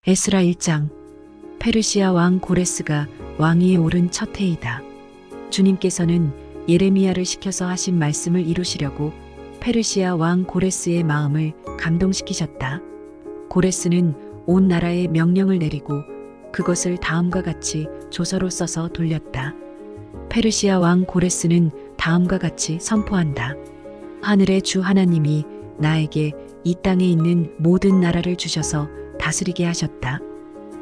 에스라 1장. 페르시아 왕 고레스가 왕위에 오른 첫 해이다. 주님께서는 예레미야를 시켜서 하신 말씀을 이루시려고 페르시아 왕 고레스의 마음을 감동시키셨다. 고레스는 온 나라에 명령을 내리고 그것을 다음과 같이 조서로 써서 돌렸다. 페르시아 왕 고레스는 다음과 같이 선포한다. 하늘의 주 하나님이 나에게 이 땅에 있는 모든 나라를 주셔서 다스리게 하셨다.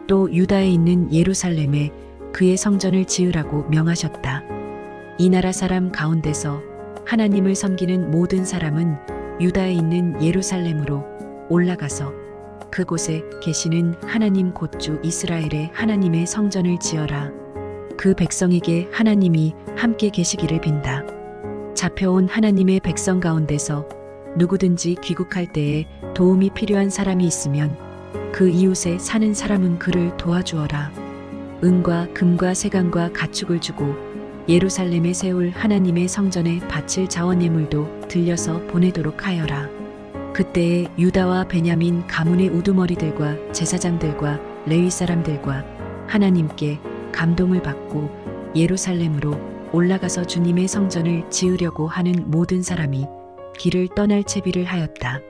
또 유다에 있는 예루살렘에 그의 성전을 지으라고 명하셨다. 이 나라 사람 가운데서 하나님을 섬기는 모든 사람은 유다에 있는 예루살렘으로 올라가서 그곳에 계시는 하나님 곧 주 이스라엘의 하나님의 성전을 지어라. 그 백성에게 하나님이 함께 계시기를 빈다. 잡혀온 하나님의 백성 가운데서 누구든지 귀국할 때에 도움이 필요한 사람이 있으면 그 이웃에 사는 사람은 그를 도와주어라. 은과 금과 세간과 가축을 주고 예루살렘에 세울 하나님의 성전에 바칠 자원 예물도 들려서 보내도록 하여라. 그때에 유다와 베냐민 가문의 우두머리들과 제사장들과 레위 사람들과 하나님께 감동을 받고 예루살렘으로 올라가서 주님의 성전을 지으려고 하는 모든 사람이 길을 떠날 채비를 하였다.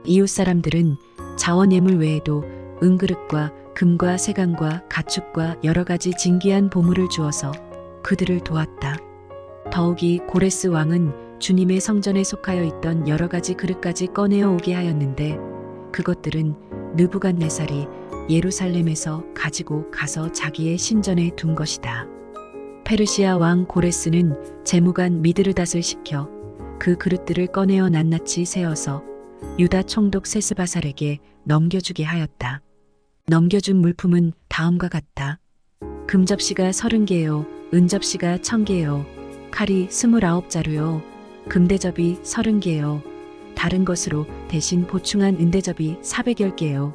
이웃 사람들은 자원 예물 외에도 은그릇과 금과 세간과 가축과 여러 가지 진귀한 보물을 주어서 그들을 도왔다. 더욱이 고레스 왕은 주님의 성전에 속하여 있던 여러 가지 그릇까지 꺼내어 오게 하였는데 그것들은 느부갓네살이 예루살렘에서 가지고 가서 자기의 신전에 둔 것이다. 페르시아 왕 고레스는 재무관 미드르닷을 시켜 그 그릇들을 꺼내어 낱낱이 세어서 유다 총독 세스바살에게 넘겨주게 하였다. 넘겨준 물품은 다음과 같다. 금접시가 30개요, 은접시가 1000개요, 칼이 29자루요, 금대접이 30개요, 다른 것으로 대신 보충한 은대접이 410개요.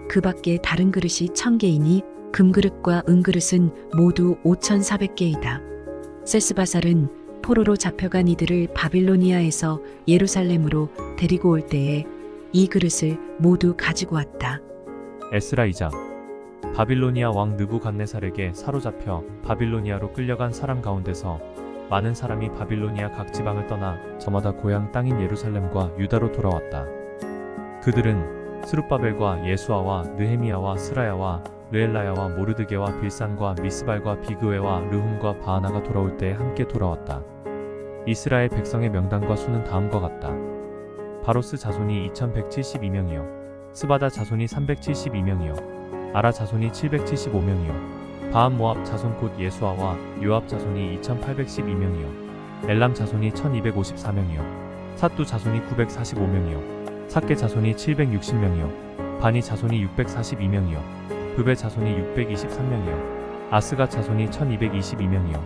그 밖에 다른 그릇이 1000개이니 금그릇과 은그릇은 모두 5400개이다. 세스바살은 포로로 잡혀간 이들을 바빌로니아에서 예루살렘으로 데리고 올 때에 이 그릇을 모두 가지고 왔다. 에스라 2장. 바빌로니아 왕 느부갓네살에게 사로잡혀 바빌로니아로 끌려간 사람 가운데서 많은 사람이 바빌로니아 각 지방을 떠나 저마다 고향 땅인 예루살렘과 유다로 돌아왔다. 그들은 스룹바벨과 예수아와 느헤미야와 스라야와 르엘라야와 모르드게와 빌산과 미스발과 비그웨와 르훔과 바하나가 돌아올 때에 함께 돌아왔다. 이스라엘 백성의 명단과 수는 다음과 같다. 바로스 자손이 2172명이요 스바다 자손이 372명이요 아라 자손이 775명이요 바한 모압 자손 곧 예수아와 요압 자손이 2812명이요 엘람 자손이 1254명이요 삿두 자손이 945명이요 삭게 자손이 760명이요 바니 자손이 642명이요 브베 자손이 623명이요 아스가 자손이 1222명이요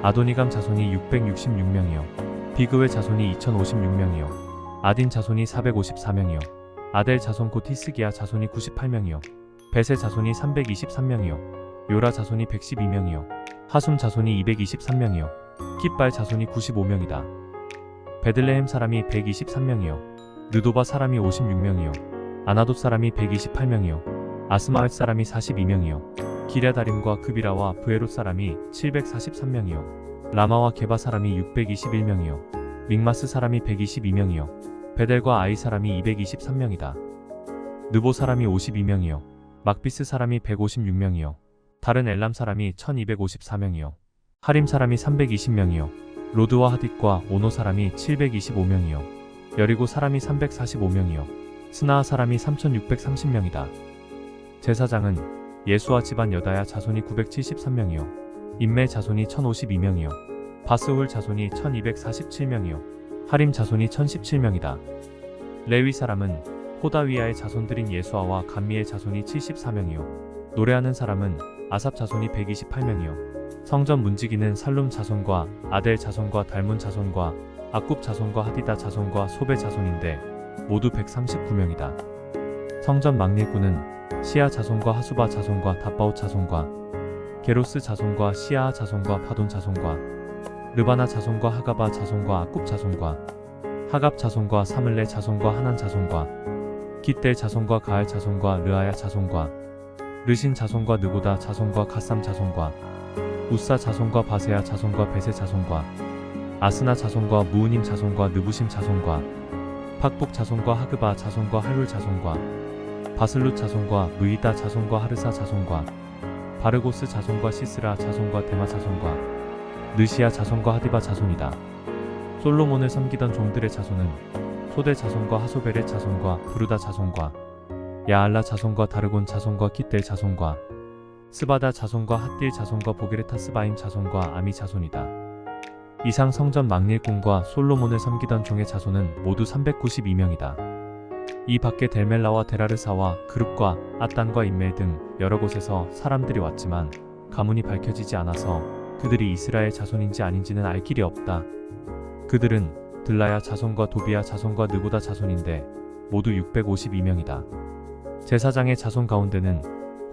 아도니감 자손이 666명이요 비그웨 자손이 2056명이요 아딘 자손이 454명이요 아델 자손 곧 히스기야 자손이 98명이요 베세 자손이 323명이요 요라 자손이 112명이요 하숨 자손이 223명이요 깃발 자손이 95명이다. 베들레헴 사람이 123명이요 느도바 사람이 56명이요 아나돗 사람이 128명이요 아스마웻 사람이 42명이요 기랴다림과 그비라와 브에롯 사람이 743명이요 라마와 게바 사람이 621명이요 믹마스 사람이 122명이요 베델과 아이 사람이 223명이다. 느보 사람이 52명이요 막비스 사람이 156명이요 다른 엘람 사람이 1254명이요 하림 사람이 320명이요 로드와 하딧과 오노 사람이 725명이요 여리고 사람이 345명이요 스나아 사람이 3630명이다. 제사장은 예수아 집안 여다야 자손이 973명이요 인메 자손이 1052명이요 바스홀 자손이 1247명이요 하림 자손이 1017명이다. 레위 사람은 호다위아의 자손들인 예수아와 감미의 자손이 74명이요 노래하는 사람은 아삽 자손이 128명이요 성전 문지기는 살룸 자손과 아델 자손과 달문 자손과 악굽 자손과 하디다 자손과 소베 자손인데 모두 139명이다. 성전 막릴꾼은 시아 자손과 하수바 자손과 다바옷 자손과 게로스 자손과 시아아 자손과 바돈 자손과 르바나 자손과 하가바 자손과 악굽 자손과 하갑 자손과 사물레 자손과 하난 자손과 깃델 자손과 가알 자손과 르아야 자손과 르신 자손과 느고다 자손과 갓삼 자손과 우사 자손과 바세야 자손과 베세 자손과 아스나 자손과 무우님 자손과 느부심 자손과 팍복 자손과 하그바 자손과 할룰 자손과 바슬룻 자손과 무이다 자손과 하르사 자손과 바르고스 자손과 시스라 자손과 데마 자손과 느시아 자손과 하디바 자손이다. 솔로몬을 섬기던 종들의 자손은 소대 자손과 하소벨의 자손과 부르다 자손과 야알라 자손과 다르곤 자손과 kit델 자손과 스바다 자손과 핫딜 자손과 보게레타스바임 자손과 아미 자손이다. 이상 성전 막릴꾼과 솔로몬을 섬기던 종의 자손은 모두 392명이다. 이 밖에 델멜라와 데라르사와 그룹과 아딴과 인멜 등 여러 곳에서 사람들이 왔지만 가문이 밝혀지지 않아서 그들이 이스라엘 자손인지 아닌지는 알 길이 없다. 그들은 들라야 자손과 도비야 자손과 느고다 자손인데 모두 652명이다. 제사장의 자손 가운데는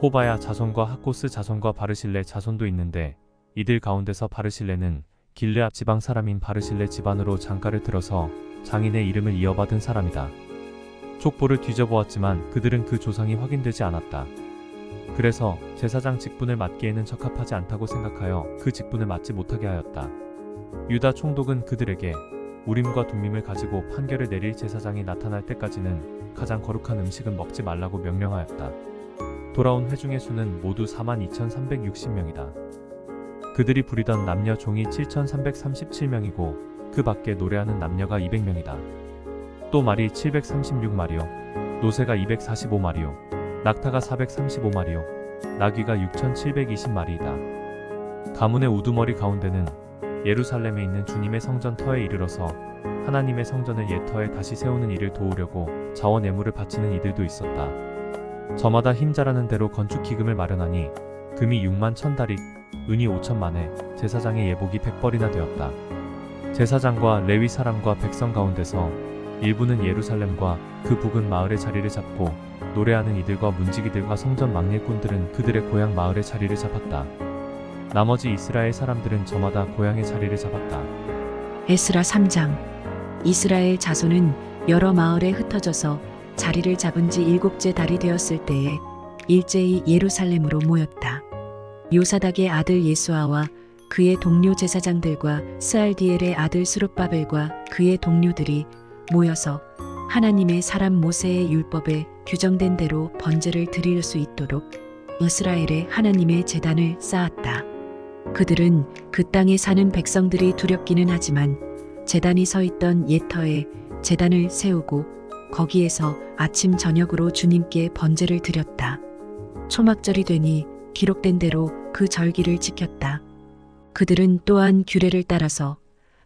호바야 자손과 학고스 자손과 바르실레 자손도 있는데 이들 가운데서 바르실레는 길르앗 지방 사람인 바르실레 집안으로 장가를 들어서 장인의 이름을 이어받은 사람이다. 족보를 뒤져보았지만 그들은 그 조상이 확인되지 않았다. 그래서 제사장 직분을 맡기에는 적합하지 않다고 생각하여 그 직분을 맡지 못하게 하였다. 유다 총독은 그들에게 우림과 둠밈을 가지고 판결을 내릴 제사장이 나타날 때까지는 가장 거룩한 음식은 먹지 말라고 명령하였다. 돌아온 회중의 수는 모두 42,360명이다. 그들이 부리던 남녀 종이 7,337명이고 그 밖에 노래하는 남녀가 200명이다. 또 말이 736마리요, 노새가 245마리요, 낙타가 435마리요, 나귀가 6,720마리이다. 가문의 우두머리 가운데는 예루살렘에 있는 주님의 성전 터에 이르러서 하나님의 성전을 옛 터에 다시 세우는 일을 도우려고 자원 예물을 바치는 이들도 있었다. 저마다 힘자라는 대로 건축 기금을 마련하니 금이 6만 1,000다릭, 은이 5천만에 제사장의 예복이 100벌이나 되었다. 제사장과 레위 사람과 백성 가운데서 일부는 예루살렘과 그 부근 마을의 자리를 잡고 노래하는 이들과 문지기들과 성전 막릴꾼들은 그들의 고향 마을의 자리를 잡았다. 나머지 이스라엘 사람들은 저마다 고향의 자리를 잡았다. 에스라 3장. 이스라엘 자손은 여러 마을에 흩어져서 자리를 잡은 지 7째 달이 되었을 때에 일제히 예루살렘으로 모였다. 요사닥의 아들 예수아와 그의 동료 제사장들과 스알디엘의 아들 스룹바벨과 그의 동료들이 모여서 하나님의 사람 모세의 율법에 규정된 대로 번제를 드릴 수 있도록 이스라엘의 하나님의 제단을 쌓았다. 그들은 그 땅에 사는 백성들이 두렵기는 하지만 제단이 서 있던 옛터에 제단을 세우고 거기에서 아침 저녁으로 주님께 번제를 드렸다. 초막절이 되니 기록된 대로 그 절기를 지켰다. 그들은 또한 규례를 따라서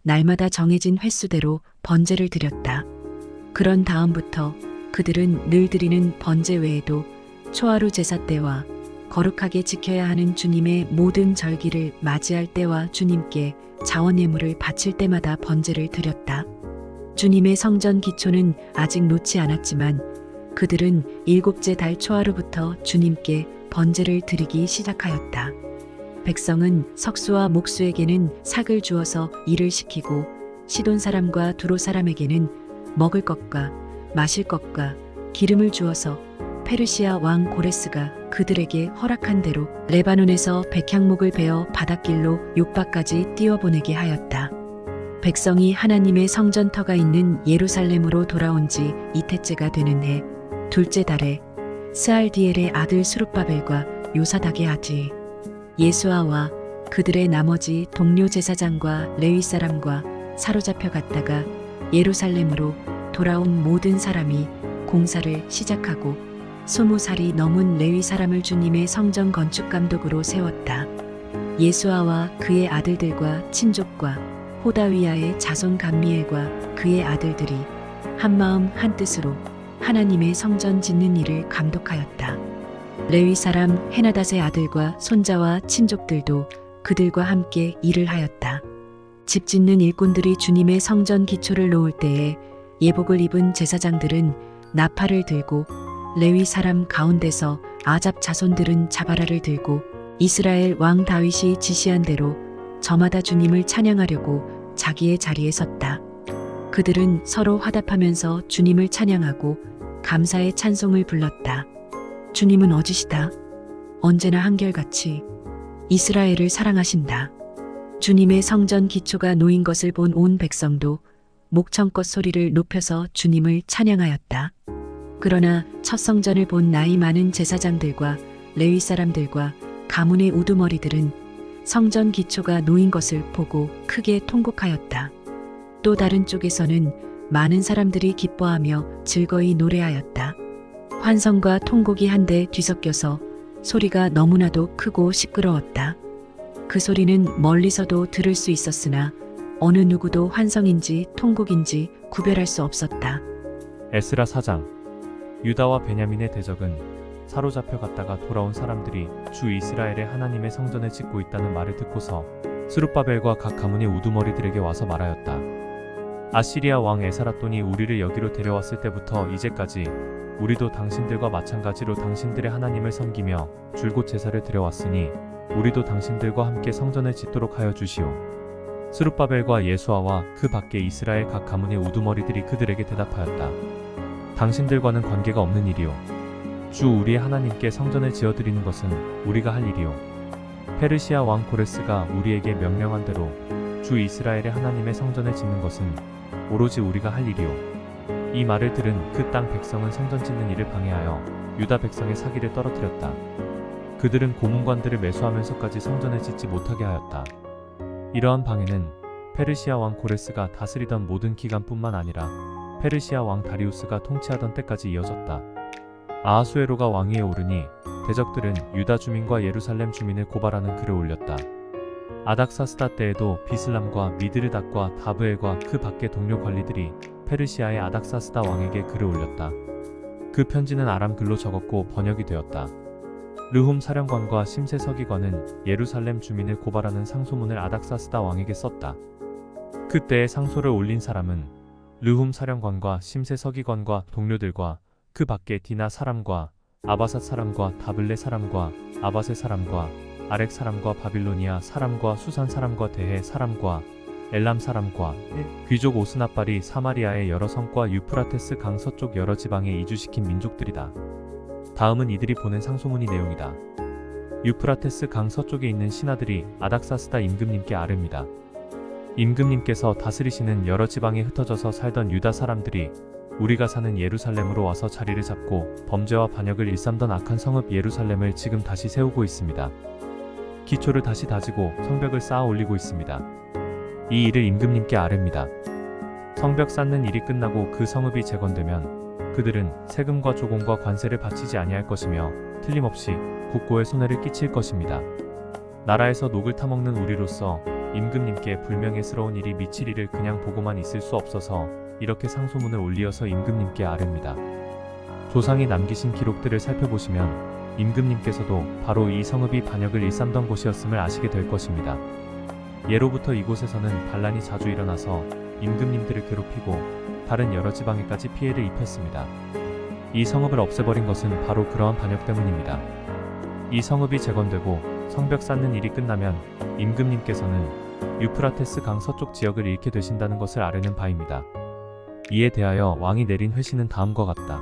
날마다 정해진 횟수대로 번제를 드렸다. 그런 다음부터 그들은 늘 드리는 번제 외에도 초하루 제사 때와 거룩하게 지켜야 하는 주님의 모든 절기를 맞이할 때와 주님께 자원 예물을 바칠 때마다 번제를 드렸다. 주님의 성전 기초는 아직 놓지 않았지만 그들은 7째 달 초하루부터 주님께 번제를 드리기 시작하였다. 백성은 석수와 목수에게는 삭을 주어서 일을 시키고 시돈 사람과 두로 사람에게는 먹을 것과 마실 것과 기름을 주어서 페르시아 왕 고레스가 그들에게 허락한 대로 레바논에서 백향목을 베어 바닷길로 요바까지 띄워보내게 하였다. 백성이 하나님의 성전터가 있는 예루살렘으로 돌아온 지 이태째가 되는 해 둘째 달에 스알디엘의 아들 스룹바벨과 요사닥의 아들 예수아와 그들의 나머지 동료 제사장과 레위 사람과 사로잡혀 갔다가 예루살렘으로 돌아온 모든 사람이 공사를 시작하고 20살이 넘은 레위 사람을 주님의 성전 건축 감독으로 세웠다. 예수아와 그의 아들들과 친족과 호다위야의 자손 감미엘과 그의 아들들이 한마음 한뜻으로 하나님의 성전 짓는 일을 감독하였다. 레위 사람 헤나닷의 아들과 손자와 친족들도 그들과 함께 일을 하였다. 집 짓는 일꾼들이 주님의 성전 기초를 놓을 때에 예복을 입은 제사장들은 나팔을 들고 레위 사람 가운데서 아잡 자손들은 자바라를 들고 이스라엘 왕 다윗이 지시한 대로 저마다 주님을 찬양하려고 자기의 자리에 섰다. 그들은 서로 화답하면서 주님을 찬양하고 감사의 찬송을 불렀다. 주님은 어지시다. 언제나 한결같이 이스라엘을 사랑하신다. 주님의 성전 기초가 놓인 것을 본 온 백성도 목청껏 소리를 높여서 주님을 찬양하였다. 그러나 첫 성전을 본 나이 많은 제사장들과 레위 사람들과 가문의 우두머리들은 성전 기초가 놓인 것을 보고 크게 통곡하였다. 또 다른 쪽에서는 많은 사람들이 기뻐하며 즐거이 노래하였다. 환성과 통곡이 한데 뒤섞여서 소리가 너무나도 크고 시끄러웠다. 그 소리는 멀리서도 들을 수 있었으나 어느 누구도 환성인지 통곡인지 구별할 수 없었다. 에스라 4장. 유다와 베냐민의 대적은 사로잡혀 갔다가 돌아온 사람들이 주 이스라엘의 하나님의 성전을 짓고 있다는 말을 듣고서 스룹바벨과 각 가문의 우두머리들에게 와서 말하였다. 아시리아 왕 에사라돈이 우리를 여기로 데려왔을 때부터 이제까지 우리도 당신들과 마찬가지로 당신들의 하나님을 섬기며 줄곧 제사를 드려왔으니 우리도 당신들과 함께 성전을 짓도록 하여 주시오. 스룹바벨과 예수아와 그 밖에 이스라엘 각 가문의 우두머리들이 그들에게 대답하였다. 당신들과는 관계가 없는 일이오. 주 우리의 하나님께 성전을 지어드리는 것은 우리가 할 일이오. 페르시아 왕 고레스가 우리에게 명령한 대로 주 이스라엘의 하나님의 성전을 짓는 것은 오로지 우리가 할 일이오. 이 말을 들은 그 땅 백성은 성전 짓는 일을 방해하여 유다 백성의 사기를 떨어뜨렸다. 그들은 고문관들을 매수하면서까지 성전을 짓지 못하게 하였다. 이러한 방해는 페르시아 왕 고레스가 다스리던 모든 기간뿐만 아니라 페르시아 왕 다리우스가 통치하던 때까지 이어졌다. 아하수에로가 왕위에 오르니 대적들은 유다 주민과 예루살렘 주민을 고발하는 글을 올렸다. 아닥사스다 때에도 비슬람과 미드르닷과 다브엘과 그 밖의 동료 관리들이 페르시아의 아닥사스다 왕에게 글을 올렸다. 그 편지는 아람 글로 적었고 번역이 되었다. 르훔 사령관과 심세 서기관은 예루살렘 주민을 고발하는 상소문을 아닥사스다 왕에게 썼다. 그때에 상소를 올린 사람은 르훔 사령관과 심세 서기관과 동료들과 그 밖에 디나 사람과 아바삿 사람과 다블레 사람과 아바세 사람과 아렉 사람과 바빌로니아 사람과 수산 사람과 대해 사람과 엘람 사람과 귀족 오스나발이 사마리아의 여러 성과 유프라테스 강 서쪽 여러 지방에 이주시킨 민족들이다. 다음은 이들이 보낸 상소문의 내용이다. 유프라테스 강 서쪽에 있는 신하들이 아닥사스다 임금님께 아뢰입니다. 임금님께서 다스리시는 여러 지방에 흩어져서 살던 유다 사람들이 우리가 사는 예루살렘으로 와서 자리를 잡고 범죄와 반역을 일삼던 악한 성읍 예루살렘을 지금 다시 세우고 있습니다. 기초를 다시 다지고 성벽을 쌓아 올리고 있습니다. 이 일을 임금님께 아뢰입니다. 성벽 쌓는 일이 끝나고 그 성읍이 재건되면 그들은 세금과 조공과 관세를 바치지 아니할 것이며 틀림없이 국고에 손해를 끼칠 것입니다. 나라에서 녹을 타먹는 우리로서 임금님께 불명예스러운 일이 미칠 일을 그냥 보고만 있을 수 없어서 이렇게 상소문을 올리어서 임금님께 아뢰입니다. 조상이 남기신 기록들을 살펴보시면 임금님께서도 바로 이 성읍이 반역을 일삼던 곳이었음을 아시게 될 것입니다. 예로부터 이곳에서는 반란이 자주 일어나서 임금님들을 괴롭히고 다른 여러 지방에까지 피해를 입혔습니다. 이 성읍을 없애버린 것은 바로 그러한 반역 때문입니다. 이 성읍이 재건되고 성벽 쌓는 일이 끝나면 임금님께서는 유프라테스 강 서쪽 지역을 잃게 되신다는 것을 아뢰는 바입니다. 이에 대하여 왕이 내린 회신은 다음과 같다.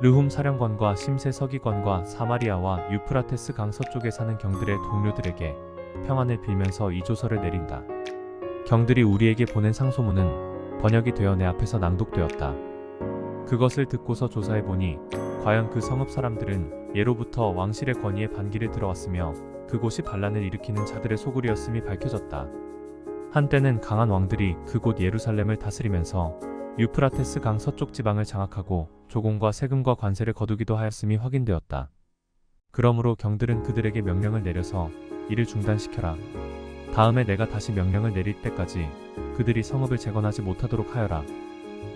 르훔 사령관과 심세 서기관과 사마리아와 유프라테스 강 서쪽에 사는 경들의 동료들에게 평안을 빌면서 이 조서를 내린다. 경들이 우리에게 보낸 상소문은 번역이 되어 내 앞에서 낭독되었다. 그것을 듣고서 조사해보니 과연 그 성읍 사람들은 예로부터 왕실의 권위에 반기를 들어왔으며 그곳이 반란을 일으키는 자들의 소굴이었음이 밝혀졌다. 한때는 강한 왕들이 그곳 예루살렘을 다스리면서 유프라테스 강 서쪽 지방을 장악하고 조공과 세금과 관세를 거두기도 하였음이 확인되었다. 그러므로 경들은 그들에게 명령을 내려서 이를 중단시켜라. 다음에 내가 다시 명령을 내릴 때까지 그들이 성읍을 재건하지 못하도록 하여라.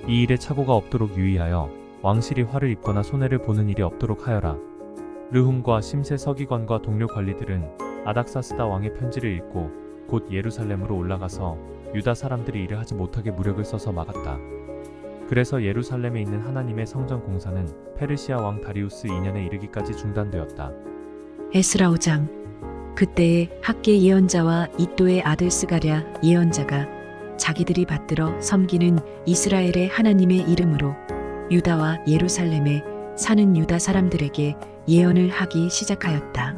이 일에 착오가 없도록 유의하여 왕실이 화를 입거나 손해를 보는 일이 없도록 하여라. 르훔과 심세 서기관과 동료 관리들은 아닥사스다 왕의 편지를 읽고 곧 예루살렘으로 올라가서 유다 사람들이 일을 하지 못하게 무력을 써서 막았다. 그래서 예루살렘에 있는 하나님의 성전 공사는 페르시아 왕 다리우스 2년에 이르기까지 중단되었다. 에스라 5장. 그때에 학계 예언자와 이도의 아들 스가랴 예언자가 자기들이 받들어 섬기는 이스라엘의 하나님의 이름으로 유다와 예루살렘에 사는 유다 사람들에게 예언을 하기 시작하였다.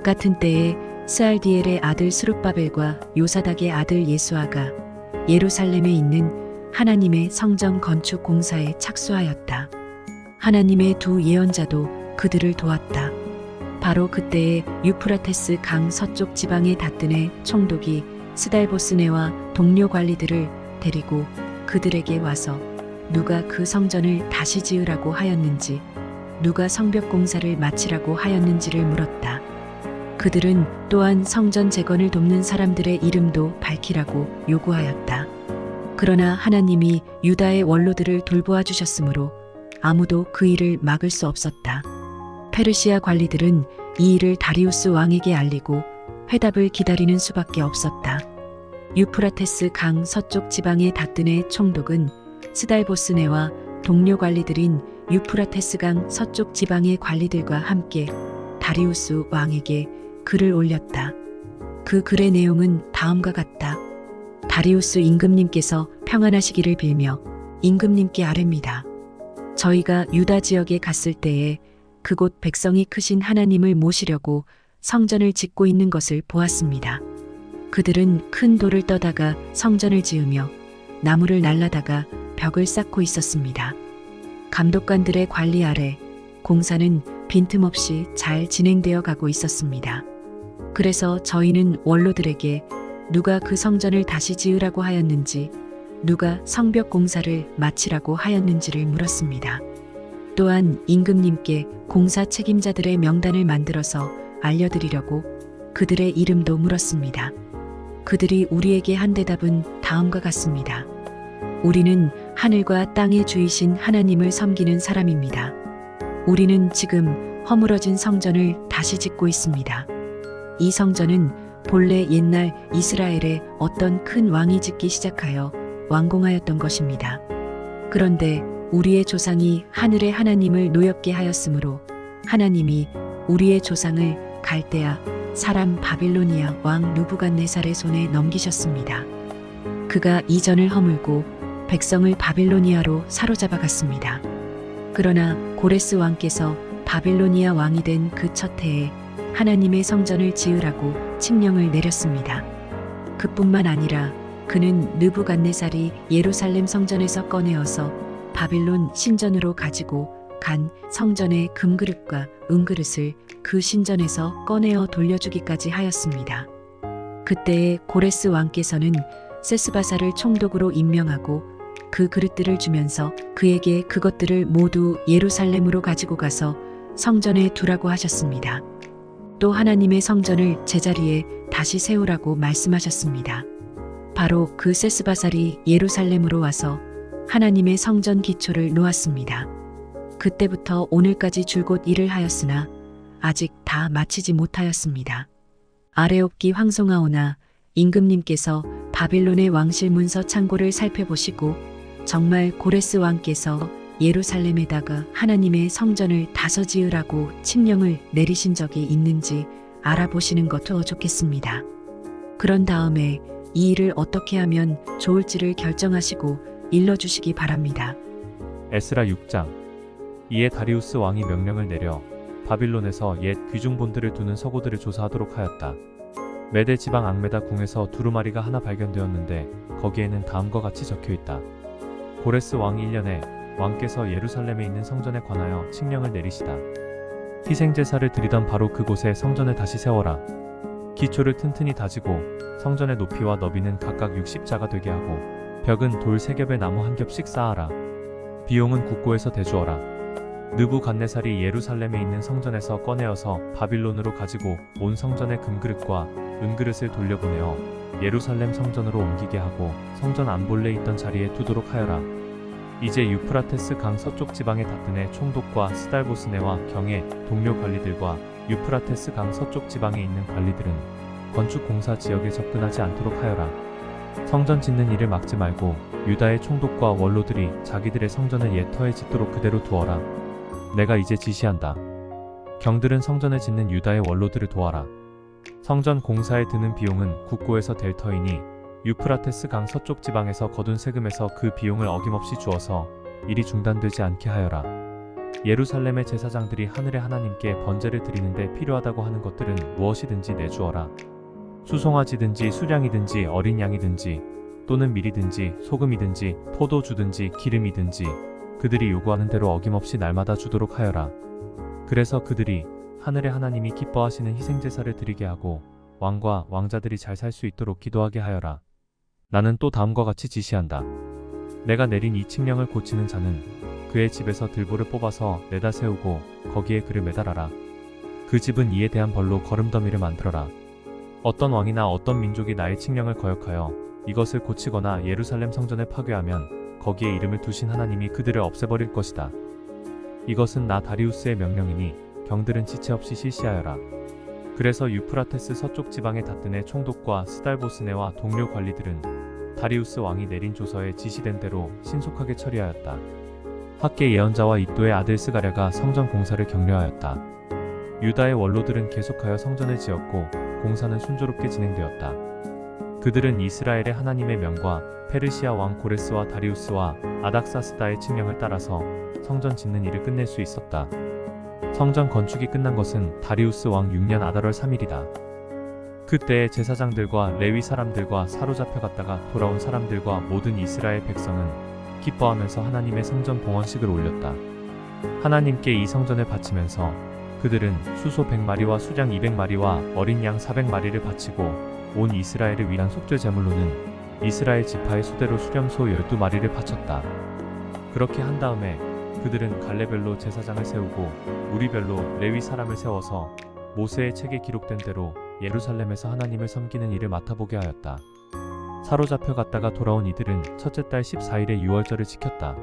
같은 때에 스알디엘의 아들 스룹바벨과 요사닥의 아들 예수아가 예루살렘에 있는 하나님의 성전 건축 공사에 착수하였다. 하나님의 두 예언자도 그들을 도왔다. 바로 그때에 유프라테스 강 서쪽 지방의 다뜨네 총독이 스달보스네와 동료 관리들을 데리고 그들에게 와서 누가 그 성전을 다시 지으라고 하였는지, 누가 성벽 공사를 마치라고 하였는지를 물었다. 그들은 또한 성전 재건을 돕는 사람들의 이름도 밝히라고 요구하였다. 그러나 하나님이 유다의 원로들을 돌보아 주셨으므로 아무도 그 일을 막을 수 없었다. 페르시아 관리들은 이 일을 다리우스 왕에게 알리고 회답을 기다리는 수밖에 없었다. 유프라테스 강 서쪽 지방의 다뜨네 총독은 스달보스네와 동료 관리들인 유프라테스 강 서쪽 지방의 관리들과 함께 다리우스 왕에게 글을 올렸다. 그 글의 내용은 다음과 같다. 다리우스 임금님께서 평안하시기를 빌며 임금님께 아뢰입니다. 저희가 유다 지역에 갔을 때에 그곳 백성이 크신 하나님을 모시려고 성전을 짓고 있는 것을 보았습니다. 그들은 큰 돌을 떠다가 성전을 지으며 나무를 날라다가 벽을 쌓고 있었습니다. 감독관들의 관리 아래 공사는 빈틈없이 잘 진행되어 가고 있었습니다. 그래서 저희는 원로들에게 누가 그 성전을 다시 지으라고 하였는지, 누가 성벽 공사를 마치라고 하였는지를 물었습니다. 또한 임금님께 공사 책임자들의 명단을 만들어서 알려드리려고 그들의 이름도 물었습니다. 그들이 우리에게 한 대답은 다음과 같습니다. 우리는 하늘과 땅의 주이신 하나님을 섬기는 사람입니다. 우리는 지금 허물어진 성전을 다시 짓고 있습니다. 이 성전은 본래 옛날 이스라엘의 어떤 큰 왕이 짓기 시작하여 완공하였던 것입니다. 그런데 우리의 조상이 하늘의 하나님을 노엽게 하였으므로 하나님이 우리의 조상을 갈대아 사람 바빌로니아 왕 느부갓네살의 손에 넘기셨습니다. 그가 이전을 허물고 백성을 바빌로니아로 사로잡아 갔습니다. 그러나 고레스 왕께서 바빌로니아 왕이 된 그 첫 해에 하나님의 성전을 지으라고 칙령을 내렸습니다. 그뿐만 아니라 그는 느부갓네살이 예루살렘 성전에서 꺼내어서 바빌론 신전으로 가지고 간 성전의 금그릇과 은그릇을 그 신전에서 꺼내어 돌려주기까지 하였습니다. 그때에 고레스 왕께서는 세스바사를 총독으로 임명하고 그 그릇들을 주면서 그에게 그것들을 모두 예루살렘으로 가지고 가서 성전에 두라고 하셨습니다. 또 하나님의 성전을 제자리에 다시 세우라고 말씀하셨습니다. 바로 그 세스바살이 예루살렘으로 와서 하나님의 성전 기초를 놓았습니다. 그때부터 오늘까지 줄곧 일을 하였으나 아직 다 마치지 못하였습니다. 아레옵기 황송하오나 임금님께서 바빌론의 왕실 문서 창고를 살펴보시고 정말 고레스 왕께서 예루살렘에다가 하나님의 성전을 다시 지으라고 칙령을 내리신 적이 있는지 알아보시는 것도 좋겠습니다. 그런 다음에 이 일을 어떻게 하면 좋을지를 결정하시고 일러주시기 바랍니다. 에스라 6장. 이에 다리우스 왕이 명령을 내려 바빌론에서 옛 귀중본들을 두는 서고들을 조사하도록 하였다. 메데 지방 앙메다 궁에서 두루마리가 하나 발견되었는데 거기에는 다음과 같이 적혀있다. 고레스 왕 1년에 왕께서 예루살렘에 있는 성전에 관하여 칙령을 내리시다. 희생제사를 드리던 바로 그곳에 성전을 다시 세워라. 기초를 튼튼히 다지고 성전의 높이와 너비는 각각 60자가 되게 하고 벽은 돌 3겹에 나무 1겹씩 쌓아라. 비용은 국고에서 대주어라. 느부갓네살이 예루살렘에 있는 성전에서 꺼내어서 바빌론으로 가지고 온 성전의 금그릇과 은그릇을 돌려보내어 예루살렘 성전으로 옮기게 하고 성전 안볼레에 있던 자리에 두도록 하여라. 이제 유프라테스 강 서쪽 지방의 다뜨네 총독과 스달보스네와 경의 동료 관리들과 유프라테스 강 서쪽 지방에 있는 관리들은 건축 공사 지역에 접근하지 않도록 하여라. 성전 짓는 일을 막지 말고 유다의 총독과 원로들이 자기들의 성전을 옛 터에 짓도록 그대로 두어라. 내가 이제 지시한다. 경들은 성전을 짓는 유다의 원로들을 도와라. 성전 공사에 드는 비용은 국고에서 될 터이니 유프라테스 강 서쪽 지방에서 거둔 세금에서 그 비용을 어김없이 주어서 일이 중단되지 않게 하여라. 예루살렘의 제사장들이 하늘의 하나님께 번제를 드리는데 필요하다고 하는 것들은 무엇이든지 내주어라. 수송아지든지 수량이든지 어린 양이든지 또는 밀이든지 소금이든지 포도주든지 기름이든지 그들이 요구하는 대로 어김없이 날마다 주도록 하여라. 그래서 그들이 하늘의 하나님이 기뻐하시는 희생제사를 드리게 하고 왕과 왕자들이 잘 살 수 있도록 기도하게 하여라. 나는 또 다음과 같이 지시한다. 내가 내린 이 칙령을 고치는 자는 그의 집에서 들보를 뽑아서 내다 세우고 거기에 그를 매달아라. 그 집은 이에 대한 벌로 거름더미를 만들어라. 어떤 왕이나 어떤 민족이 나의 칙령을 거역하여 이것을 고치거나 예루살렘 성전을 파괴하면 거기에 이름을 두신 하나님이 그들을 없애버릴 것이다. 이것은 나 다리우스의 명령이니 경들은 지체 없이 실시하여라. 그래서 유프라테스 서쪽 지방의 다뜬의 총독과 스달보스네와 동료 관리들은 다리우스 왕이 내린 조서에 지시된 대로 신속하게 처리하였다. 학계 예언자와 이도의 아들 스가랴가 성전 공사를 격려하였다. 유다의 원로들은 계속하여 성전을 지었고 공사는 순조롭게 진행되었다. 그들은 이스라엘의 하나님의 명과 페르시아 왕 고레스와 다리우스와 아닥사스다의 칙령을 따라서 성전 짓는 일을 끝낼 수 있었다. 성전 건축이 끝난 것은 다리우스 왕 6년 아달월 3일이다. 그때 제사장들과 레위 사람들과 사로잡혀 갔다가 돌아온 사람들과 모든 이스라엘 백성은 기뻐하면서 하나님의 성전 봉헌식을 올렸다. 하나님께 이 성전을 바치면서 그들은 수소 100마리와 수량 200마리와 어린 양 400마리를 바치고 온 이스라엘을 위한 속죄 제물로는 이스라엘 지파의 수대로 수렴소 12마리를 바쳤다. 그렇게 한 다음에 그들은 갈래별로 제사장을 세우고 무리별로 레위 사람을 세워서 모세의 책에 기록된 대로 예루살렘에서 하나님을 섬기는 일을 맡아보게 하였다. 사로잡혀 갔다가 돌아온 이들은 첫째 달 14일에 유월절을 지켰다.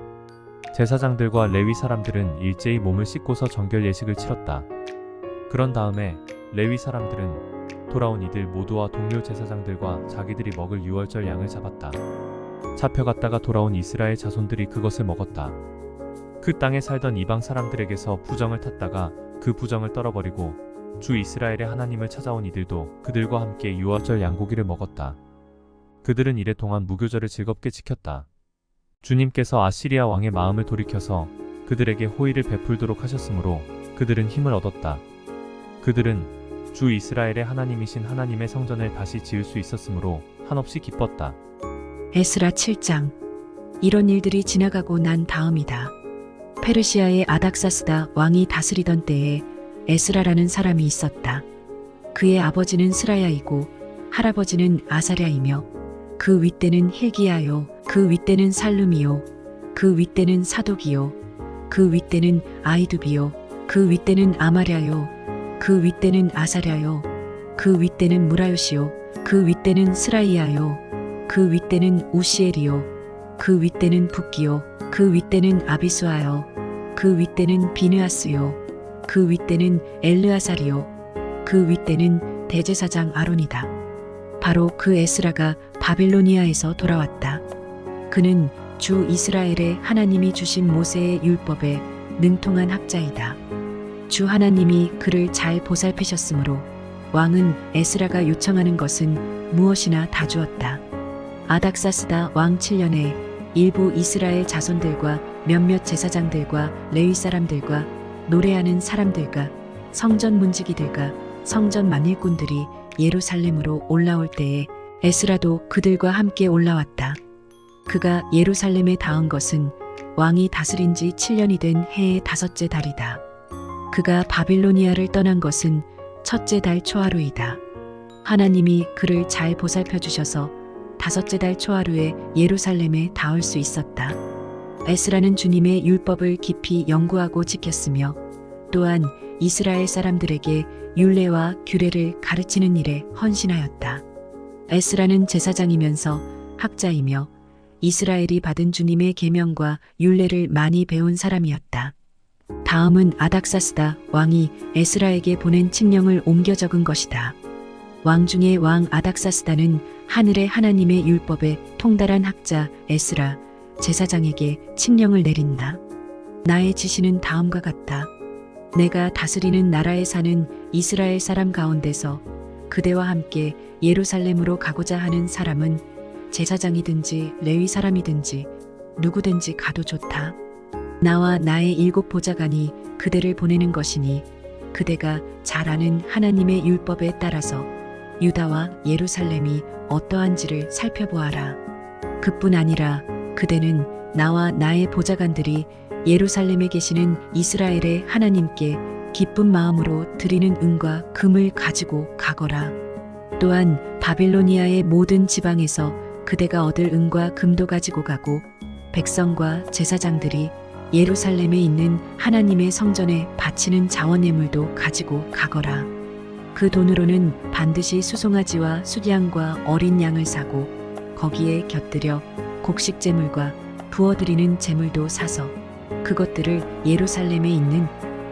제사장들과 레위 사람들은 일제히 몸을 씻고서 정결 예식을 치렀다. 그런 다음에 레위 사람들은 돌아온 이들 모두와 동료 제사장들과 자기들이 먹을 유월절 양을 잡았다. 잡혀갔다가 돌아온 이스라엘 자손들이 그것을 먹었다. 그 땅에 살던 이방 사람들에게서 부정을 탔다가 그 부정을 떨어버리고 주 이스라엘의 하나님을 찾아온 이들도 그들과 함께 유월절 양고기를 먹었다. 그들은 이래 동안 무교절을 즐겁게 지켰다. 주님께서 아시리아 왕의 마음을 돌이켜서 그들에게 호의를 베풀도록 하셨으므로 그들은 힘을 얻었다. 그들은 주 이스라엘의 하나님이신 하나님의 성전을 다시 지을 수 있었으므로 한없이 기뻤다. 에스라 7장. 이런 일들이 지나가고 난 다음이다. 페르시아의 아닥사스다 왕이 다스리던 때에 에스라라는 사람이 있었다. 그의 아버지는 스라야이고 할아버지는 아사랴이며 그 윗대는 힐기야요, 그 윗대는 살룸이요, 그 윗대는 사독이요, 그 윗대는 아이두비요, 그 윗대는 아마랴요, 그 윗대는 아사랴요, 그 윗대는 무라요시요, 그 윗대는 스라이야요, 그 윗대는 우시엘이요, 그 윗대는 붓기요, 그 윗대는 아비수아요, 그 윗대는 비느아스요, 그 윗대는 엘르아살이요, 그 윗대는 대제사장 아론이다. 바로 그 에스라가 바빌로니아에서 돌아왔다. 그는 주 이스라엘의 하나님이 주신 모세의 율법에 능통한 학자이다. 주 하나님이 그를 잘 보살피셨으므로 왕은 에스라가 요청하는 것은 무엇이나 다 주었다. 아닥사스다 왕 7년에 일부 이스라엘 자손들과 몇몇 제사장들과 레위 사람들과 노래하는 사람들과 성전 문지기들과 성전 만일꾼들이 예루살렘으로 올라올 때에 에스라도 그들과 함께 올라왔다. 그가 예루살렘에 닿은 것은 왕이 다스린 지 7년이 된 해의 5째 달이다. 그가 바빌로니아를 떠난 것은 첫째 달 초하루이다. 하나님이 그를 잘 보살펴 주셔서 5째 달 초하루에 예루살렘에 닿을 수 있었다. 에스라는 주님의 율법을 깊이 연구하고 지켰으며 또한 이스라엘 사람들에게 율례와 규례를 가르치는 일에 헌신하였다. 에스라는 제사장이면서 학자이며 이스라엘이 받은 주님의 계명과 율례를 많이 배운 사람이었다. 다음은 아닥사스다 왕이 에스라에게 보낸 칙령을 옮겨 적은 것이다. 왕 중의 왕 아닥사스다는 하늘의 하나님의 율법에 통달한 학자 에스라 제사장에게 칙령을 내린다. 나의 지시는 다음과 같다. 내가 다스리는 나라에 사는 이스라엘 사람 가운데서 그대와 함께 예루살렘으로 가고자 하는 사람은 제사장이든지 레위 사람이든지 누구든지 가도 좋다. 나와 나의 7 보좌관이 그대를 보내는 것이니 그대가 잘 아는 하나님의 율법에 따라서 유다와 예루살렘이 어떠한지를 살펴보아라. 그뿐 아니라 그대는 나와 나의 보좌관들이 예루살렘에 계시는 이스라엘의 하나님께 기쁜 마음으로 드리는 은과 금을 가지고 가거라. 또한 바빌로니아의 모든 지방에서 그대가 얻을 은과 금도 가지고 가고 백성과 제사장들이 예루살렘에 있는 하나님의 성전에 바치는 자원예물도 가지고 가거라. 그 돈으로는 반드시 수송아지와 숫양과 어린 양을 사고 거기에 곁들여 곡식 제물과 부어드리는 제물도 사서 그것들을 예루살렘에 있는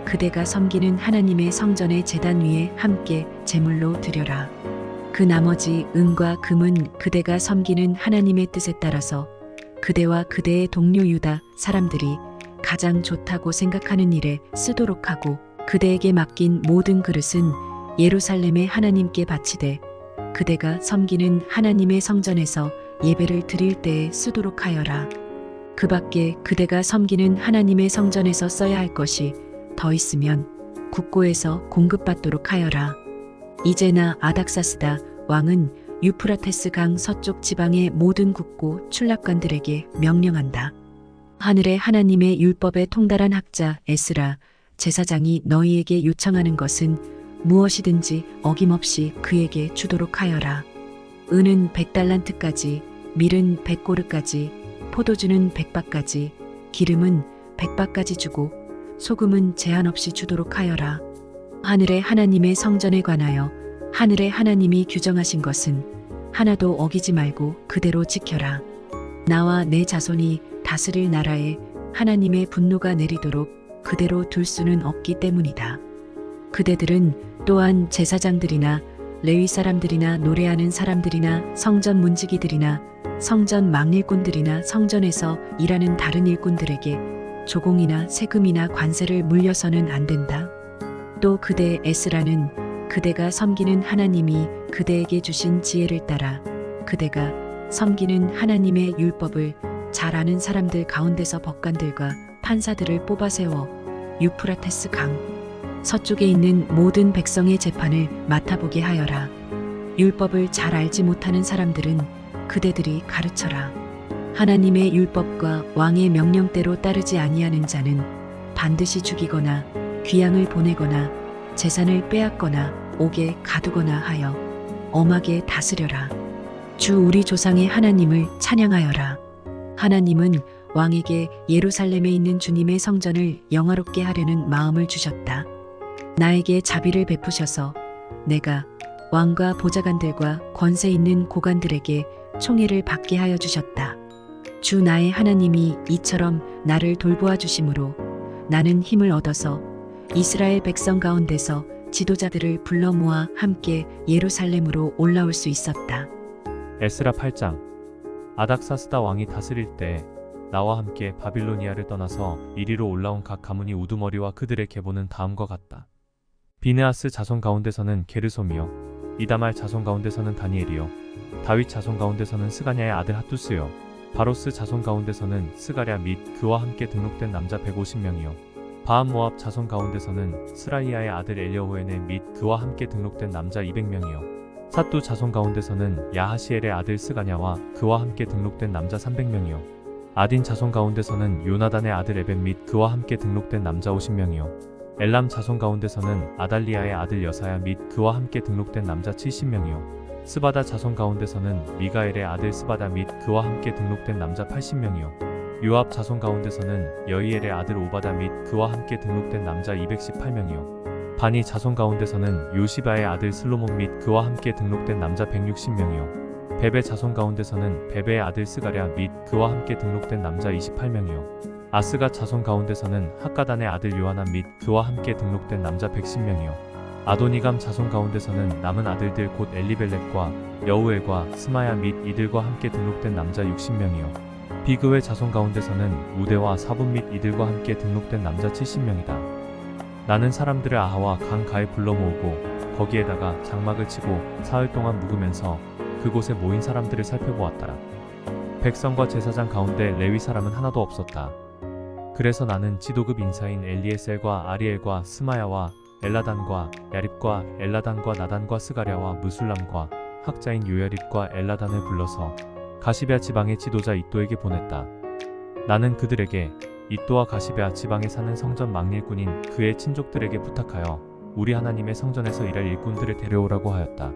그대가 섬기는 하나님의 성전의 제단 위에 함께 제물로 드려라. 그 나머지 은과 금은 그대가 섬기는 하나님의 뜻에 따라서 그대와 그대의 동료 유다 사람들이 가장 좋다고 생각하는 일에 쓰도록 하고 그대에게 맡긴 모든 그릇은 예루살렘의 하나님께 바치되 그대가 섬기는 하나님의 성전에서 예배를 드릴 때에 쓰도록 하여라. 그 밖에 그대가 섬기는 하나님의 성전에서 써야 할 것이 더 있으면 국고에서 공급받도록 하여라. 이제나 아닥사스다 왕은 유프라테스 강 서쪽 지방의 모든 국고 출납관들에게 명령한다. 하늘의 하나님의 율법에 통달한 학자 에스라 제사장이 너희에게 요청하는 것은 무엇이든지 어김없이 그에게 주도록 하여라. 은은 100달란트까지, 밀은 100고르까지, 포도주는 100바까지, 기름은 100바까지 주고 소금은 제한 없이 주도록 하여라. 하늘의 하나님의 성전에 관하여 하늘의 하나님이 규정하신 것은 하나도 어기지 말고 그대로 지켜라. 나와 내 자손이 다스릴 나라에 하나님의 분노가 내리도록 그대로 둘 수는 없기 때문이다. 그대들은 또한 제사장들이나 레위 사람들이나 노래하는 사람들이나 성전 문지기들이나 성전 망일꾼들이나 성전에서 일하는 다른 일꾼들에게 조공이나 세금이나 관세를 물려서는 안 된다. 또 그대 에스라는 그대가 섬기는 하나님이 그대에게 주신 지혜를 따라 그대가 섬기는 하나님의 율법을 잘 아는 사람들 가운데서 법관들과 판사들을 뽑아 세워 유프라테스 강 서쪽에 있는 모든 백성의 재판을 맡아보게 하여라. 율법을 잘 알지 못하는 사람들은 그대들이 가르쳐라. 하나님의 율법과 왕의 명령대로 따르지 아니하는 자는 반드시 죽이거나 귀양을 보내거나 재산을 빼앗거나 옥에 가두거나 하여 엄하게 다스려라. 주 우리 조상의 하나님을 찬양하여라. 하나님은 왕에게 예루살렘에 있는 주님의 성전을 영화롭게 하려는 마음을 주셨다. 나에게 자비를 베푸셔서 내가 왕과 보좌관들과 권세 있는 고관들에게 총애를 받게 하여 주셨다. 주 나의 하나님이 이처럼 나를 돌보아 주심으로 나는 힘을 얻어서 이스라엘 백성 가운데서 지도자들을 불러 모아 함께 예루살렘으로 올라올 수 있었다. 에스라 8장. 아닥사스다 왕이 다스릴 때 나와 함께 바빌로니아를 떠나서 이리로 올라온 각 가문이 우두머리와 그들의 계보는 다음과 같다. 비느하스 자손 가운데서는 게르솜이요, 이다말 자손 가운데서는 다니엘이요, 다윗 자손 가운데서는 스가냐의 아들 핫두스요, 바로스 자손 가운데서는 스가랴 및 그와 함께 등록된 남자 150명이요, 바암 모압 자손 가운데서는 스라이아의 아들 엘여호에네 및 그와 함께 등록된 남자 200명이요, 삿두 자손 가운데서는 야하시엘의 아들 스가냐와 그와 함께 등록된 남자 300명이요, 아딘 자손 가운데서는 요나단의 아들 에벤 및 그와 함께 등록된 남자 50명이요, 엘람 자손 가운데서는 아달리아의 아들 여사야 및 그와 함께 등록된 남자 70명이요, 스바다 자손 가운데서는 미가엘의 아들 스바다 및 그와 함께 등록된 남자 80명이요, 요압 자손 가운데서는 여이엘의 아들 오바다 및 그와 함께 등록된 남자 218명이요, 바니 자손 가운데서는 요시바의 아들 슬로몬 및 그와 함께 등록된 남자 160명이요, 베베 자손 가운데서는 베베의 아들 스가랴 및 그와 함께 등록된 남자 28명이요, 아스가 자손 가운데서는 학가단의 아들 요하난 및 그와 함께 등록된 남자 110명이요, 아도니감 자손 가운데서는 남은 아들들 곧 엘리벨렉과 여우엘과 스마야 및 이들과 함께 등록된 남자 60명이요, 비그웨 자손 가운데서는 우대와 사분 및 이들과 함께 등록된 남자 70명이다. 나는 사람들을 아하와 강가에 불러 모으고 거기에다가 장막을 치고 사흘 동안 묵으면서 그곳에 모인 사람들을 살펴보았더라. 백성과 제사장 가운데 레위 사람은 하나도 없었다. 그래서 나는 지도급 인사인 엘리에셀과 아리엘과 스마야와 엘라단과 야립과 엘라단과 나단과 스가랴와 무술람과 학자인 요야립과 엘라단을 불러서 가시베아 지방의 지도자 이또에게 보냈다. 나는 그들에게 이또와 가시베아 지방에 사는 성전 막일꾼인 그의 친족들에게 부탁하여 우리 하나님의 성전에서 일할 일꾼들을 데려오라고 하였다.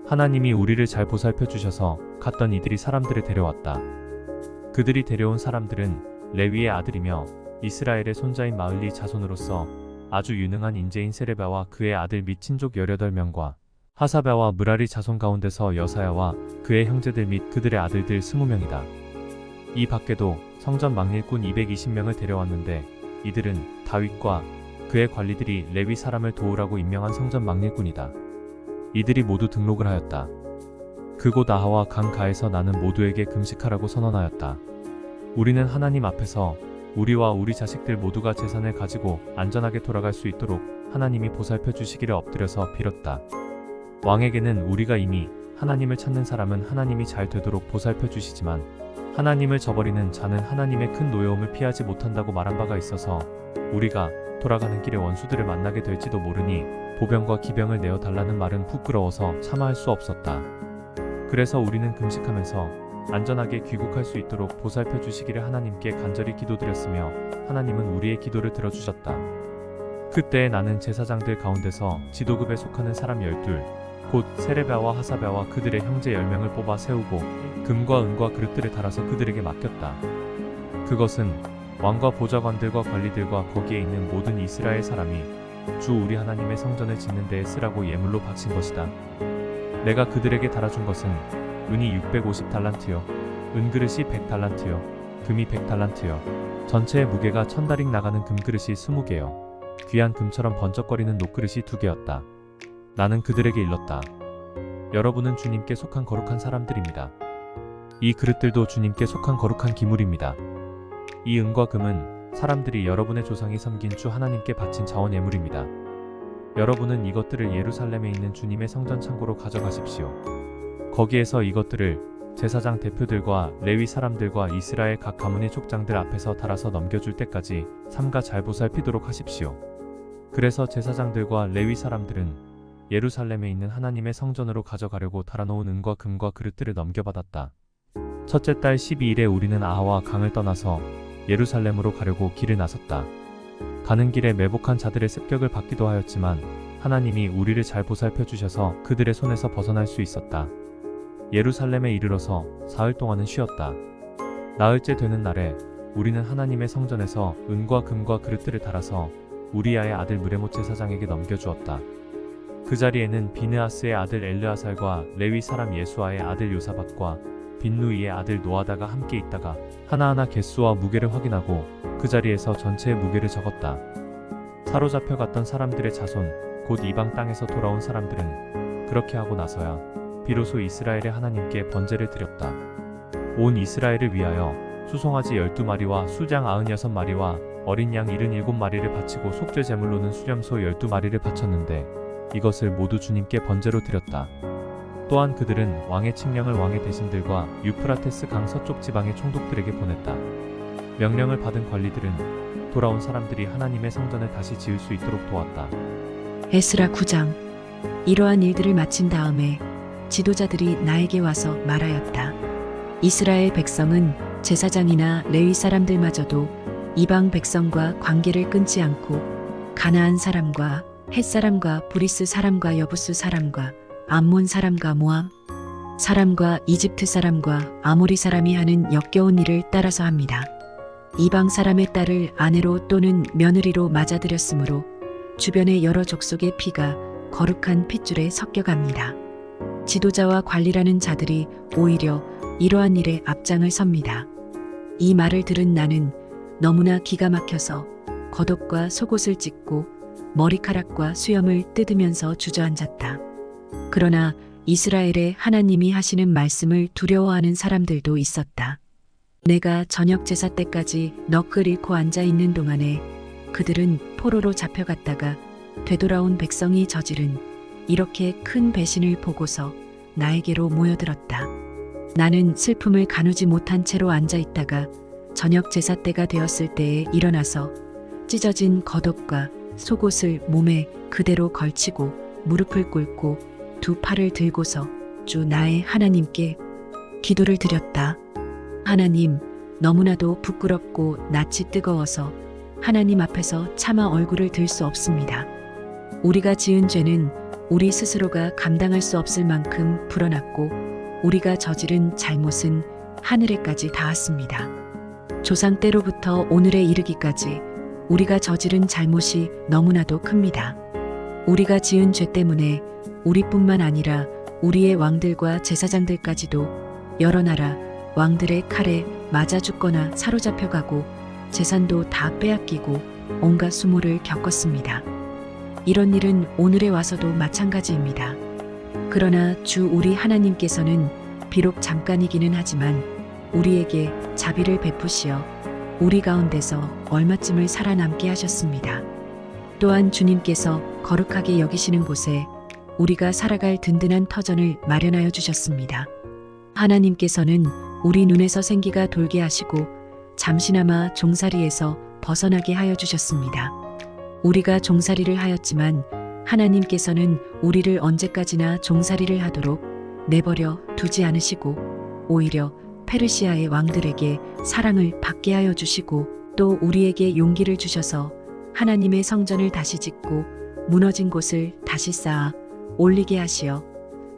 하나님이 우리를 잘 보살펴 주셔서 갔던 이들이 사람들을 데려왔다. 그들이 데려온 사람들은 레위의 아들이며 이스라엘의 손자인 마을리 자손으로서 아주 유능한 인재인 세레바와 그의 아들 및 친족 18명과 하사베와 무라리 자손 가운데서 여사야와 그의 형제들 및 그들의 아들들 20명이다. 이 밖에도 성전 막일꾼 220명을 데려왔는데 이들은 다윗과 그의 관리들이 레위 사람을 도우라고 임명한 성전 막일꾼이다. 이들이 모두 등록을 하였다. 그곳 아하와 강가에서 나는 모두에게 금식하라고 선언하였다. 우리는 하나님 앞에서 우리와 우리 자식들 모두가 재산을 가지고 안전하게 돌아갈 수 있도록 하나님이 보살펴 주시기를 엎드려서 빌었다. 왕에게는 우리가 이미 하나님을 찾는 사람은 하나님이 잘 되도록 보살펴 주시지만 하나님을 저버리는 자는 하나님의 큰 노여움을 피하지 못한다고 말한 바가 있어서 우리가 돌아가는 길에 원수들을 만나게 될지도 모르니 보병과 기병을 내어 달라는 말은 부끄러워서 참아할 수 없었다. 그래서 우리는 금식하면서 안전하게 귀국할 수 있도록 보살펴 주시기를 하나님께 간절히 기도드렸으며 하나님은 우리의 기도를 들어주셨다. 그때 나는 제사장들 가운데서 지도급에 속하는 사람 12, 곧 세레바와 하사베와 그들의 형제 10명을 뽑아 세우고 금과 은과 그릇들을 달아서 그들에게 맡겼다. 그것은 왕과 보좌관들과 관리들과 거기에 있는 모든 이스라엘 사람이 주 우리 하나님의 성전을 짓는 데에 쓰라고 예물로 바친 것이다. 내가 그들에게 달아준 것은 은이 650달란트요, 은그릇이 100달란트요, 금이 100달란트요, 전체의 무게가 1000다릭 나가는 금그릇이 20개요, 귀한 금처럼 번쩍거리는 녹그릇이 2개였다. 나는 그들에게 일렀다. 여러분은 주님께 속한 거룩한 사람들입니다. 이 그릇들도 주님께 속한 거룩한 기물입니다. 이 은과 금은 사람들이 여러분의 조상이 섬긴 주 하나님께 바친 자원 예물입니다. 여러분은 이것들을 예루살렘에 있는 주님의 성전 창고로 가져가십시오. 거기에서 이것들을 제사장 대표들과 레위 사람들과 이스라엘 각 가문의 족장들 앞에서 달아서 넘겨줄 때까지 삼가 잘 보살피도록 하십시오. 그래서 제사장들과 레위 사람들은 예루살렘에 있는 하나님의 성전으로 가져가려고 달아놓은 은과 금과 그릇들을 넘겨받았다. 첫째 달 12일에 우리는 아하와 강을 떠나서 예루살렘으로 가려고 길을 나섰다. 가는 길에 매복한 자들의 습격을 받기도 하였지만 하나님이 우리를 잘 보살펴 주셔서 그들의 손에서 벗어날 수 있었다. 예루살렘에 이르러서 사흘 동안은 쉬었다. 나흘째 되는 날에 우리는 하나님의 성전에서 은과 금과 그릇들을 달아서 우리야의 아들 무레못 제사장에게 넘겨주었다. 그 자리에는 비느하스의 아들 엘르아살과 레위 사람 예수아의 아들 요사밧과 빈누이의 아들 노아다가 함께 있다가 하나하나 개수와 무게를 확인하고 그 자리에서 전체의 무게를 적었다. 사로잡혀 갔던 사람들의 자손, 곧 이방 땅에서 돌아온 사람들은 그렇게 하고 나서야 비로소 이스라엘의 하나님께 번제를 드렸다. 온 이스라엘을 위하여 수송아지 12마리와 수장 96마리와 어린 양 77마리를 바치고 속죄 제물로는 수렴소 12마리를 바쳤는데 이것을 모두 주님께 번제로 드렸다. 또한 그들은 왕의 칙령을 왕의 대신들과 유프라테스 강 서쪽 지방의 총독들에게 보냈다. 명령을 받은 관리들은 돌아온 사람들이 하나님의 성전을 다시 지을 수 있도록 도왔다. 에스라 9장. 이러한 일들을 마친 다음에 지도자들이 나에게 와서 말하였다. 이스라엘 백성은 제사장이나 레위 사람들마저도 이방 백성과 관계를 끊지 않고 가나안 사람과 헷 사람과 브리스 사람과 여부스 사람과 암몬 사람과 모압 사람과 이집트 사람과 아모리 사람이 하는 역겨운 일을 따라서 합니다. 이방 사람의 딸을 아내로 또는 며느리로 맞아들였으므로 주변의 여러 족속의 피가 거룩한 핏줄에 섞여갑니다. 지도자와 관리라는 자들이 오히려 이러한 일에 앞장을 섭니다. 이 말을 들은 나는 너무나 기가 막혀서 겉옷과 속옷을 찢고 머리카락과 수염을 뜯으면서 주저앉았다. 그러나 이스라엘의 하나님이 하시는 말씀을 두려워하는 사람들도 있었다. 내가 저녁 제사 때까지 넋을 잃고 앉아 있는 동안에 그들은 포로로 잡혀갔다가 되돌아온 백성이 저지른 이렇게 큰 배신을 보고서 나에게로 모여들었다. 나는 슬픔을 가누지 못한 채로 앉아 있다가 저녁 제사 때가 되었을 때에 일어나서 찢어진 겉옷과 속옷을 몸에 그대로 걸치고 무릎을 꿇고 두 팔을 들고서 주 나의 하나님께 기도를 드렸다. 하나님, 너무나도 부끄럽고 낯이 뜨거워서 하나님 앞에서 차마 얼굴을 들 수 없습니다. 우리가 지은 죄는 우리 스스로가 감당할 수 없을 만큼 불어났고 우리가 저지른 잘못은 하늘에까지 닿았습니다. 조상 때로부터 오늘에 이르기까지 우리가 저지른 잘못이 너무나도 큽니다. 우리가 지은 죄 때문에 우리뿐만 아니라 우리의 왕들과 제사장들까지도 여러 나라 왕들의 칼에 맞아 죽거나 사로잡혀가고 재산도 다 빼앗기고 온갖 수모를 겪었습니다. 이런 일은 오늘에 와서도 마찬가지입니다. 그러나 주 우리 하나님께서는 비록 잠깐이기는 하지만 우리에게 자비를 베푸시어 우리 가운데서 얼마쯤을 살아남게 하셨습니다. 또한 주님께서 거룩하게 여기시는 곳에 우리가 살아갈 든든한 터전을 마련하여 주셨습니다. 하나님께서는 우리 눈에서 생기가 돌게 하시고 잠시나마 종살이에서 벗어나게 하여 주셨습니다. 우리가 종살이를 하였지만 하나님께서는 우리를 언제까지나 종살이를 하도록 내버려 두지 않으시고 오히려 페르시아의 왕들에게 사랑을 받게 하여 주시고 또 우리에게 용기를 주셔서 하나님의 성전을 다시 짓고 무너진 곳을 다시 쌓아 올리게 하시어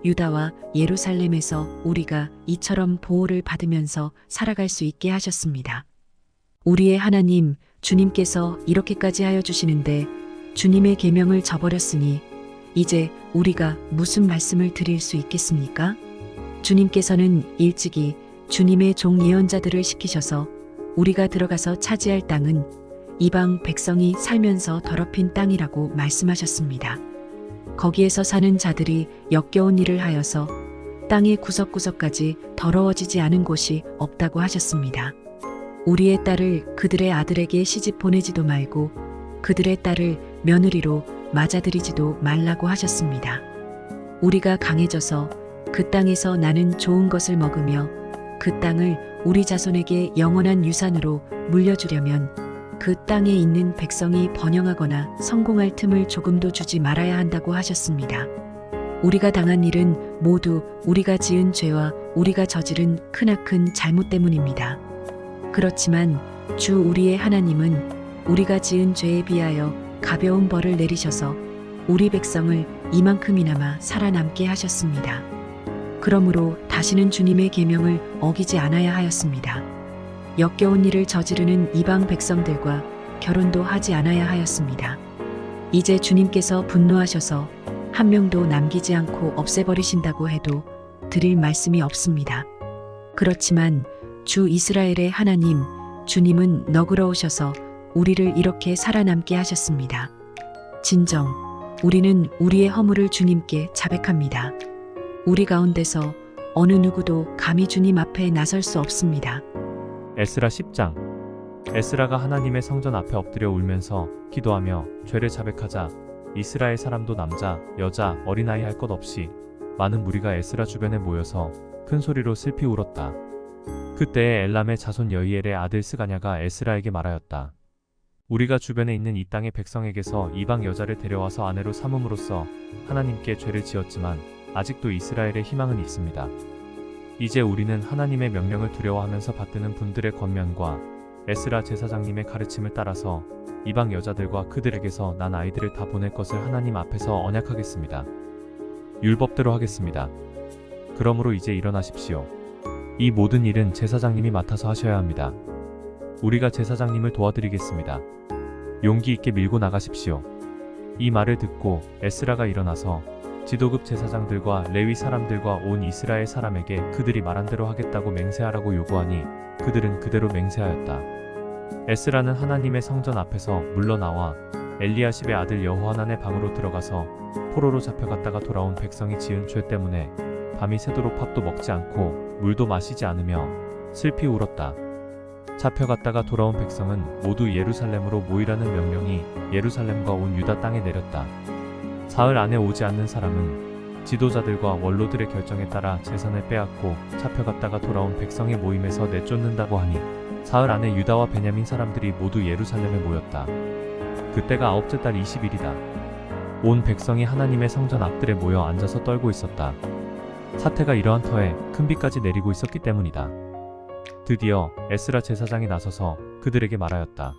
유다와 예루살렘에서 우리가 이처럼 보호를 받으면서 살아갈 수 있게 하셨습니다. 우리의 하나님 주님께서 이렇게까지 하여 주시는데 주님의 계명을 저버렸으니 이제 우리가 무슨 말씀을 드릴 수 있겠습니까? 주님께서는 일찍이 주님의 종 예언자들을 시키셔서 우리가 들어가서 차지할 땅은 이방 백성이 살면서 더럽힌 땅이라고 말씀하셨습니다. 거기에서 사는 자들이 역겨운 일을 하여서 땅의 구석구석까지 더러워지지 않은 곳이 없다고 하셨습니다. 우리의 딸을 그들의 아들에게 시집 보내지도 말고 그들의 딸을 며느리로 맞아들이지도 말라고 하셨습니다. 우리가 강해져서 그 땅에서 나는 좋은 것을 먹으며 그 땅을 우리 자손에게 영원한 유산으로 물려주려면 그 땅에 있는 백성이 번영하거나 성공할 틈을 조금도 주지 말아야 한다고 하셨습니다. 우리가 당한 일은 모두 우리가 지은 죄와 우리가 저지른 크나큰 잘못 때문입니다. 그렇지만 주 우리의 하나님은 우리가 지은 죄에 비하여 가벼운 벌을 내리셔서 우리 백성을 이만큼이나마 살아남게 하셨습니다. 그러므로 다시는 주님의 계명을 어기지 않아야 하였습니다. 역겨운 일을 저지르는 이방 백성들과 결혼도 하지 않아야 하였습니다. 이제 주님께서 분노하셔서 한 명도 남기지 않고 없애버리신다고 해도 드릴 말씀이 없습니다. 그렇지만 주 이스라엘의 하나님 주님은 너그러우셔서 우리를 이렇게 살아남게 하셨습니다. 진정 우리는 우리의 허물을 주님께 자백합니다. 우리 가운데서 어느 누구도 감히 주님 앞에 나설 수 없습니다. 에스라 10장. 에스라가 하나님의 성전 앞에 엎드려 울면서 기도하며 죄를 자백하자 이스라엘 사람도 남자, 여자, 어린아이 할 것 없이 많은 무리가 에스라 주변에 모여서 큰 소리로 슬피 울었다. 그때에 엘람의 자손 여이엘의 아들 스가냐가 에스라에게 말하였다. 우리가 주변에 있는 이 땅의 백성에게서 이방 여자를 데려와서 아내로 삼음으로써 하나님께 죄를 지었지만 아직도 이스라엘의 희망은 있습니다. 이제 우리는 하나님의 명령을 두려워하면서 받드는 분들의 권면과 에스라 제사장님의 가르침을 따라서 이방 여자들과 그들에게서 난 아이들을 다 보낼 것을 하나님 앞에서 언약하겠습니다. 율법대로 하겠습니다. 그러므로 이제 일어나십시오. 이 모든 일은 제사장님이 맡아서 하셔야 합니다. 우리가 제사장님을 도와드리겠습니다. 용기 있게 밀고 나가십시오. 이 말을 듣고 에스라가 일어나서 지도급 제사장들과 레위 사람들과 온 이스라엘 사람에게 그들이 말한 대로 하겠다고 맹세하라고 요구하니 그들은 그대로 맹세하였다. 에스라는 하나님의 성전 앞에서 물러나와 엘리야십의 아들 여호하난의 방으로 들어가서 포로로 잡혀갔다가 돌아온 백성이 지은 죄 때문에 밤이 새도록 밥도 먹지 않고 물도 마시지 않으며 슬피 울었다. 잡혀갔다가 돌아온 백성은 모두 예루살렘으로 모이라는 명령이 예루살렘과 온 유다 땅에 내렸다. 사흘 안에 오지 않는 사람은 지도자들과 원로들의 결정에 따라 재산을 빼앗고 잡혀갔다가 돌아온 백성의 모임에서 내쫓는다고 하니 사흘 안에 유다와 베냐민 사람들이 모두 예루살렘에 모였다. 그때가 아홉째 달 20일이다. 온 백성이 하나님의 성전 앞들에 모여 앉아서 떨고 있었다. 사태가 이러한 터에 큰 비까지 내리고 있었기 때문이다. 드디어 에스라 제사장이 나서서 그들에게 말하였다.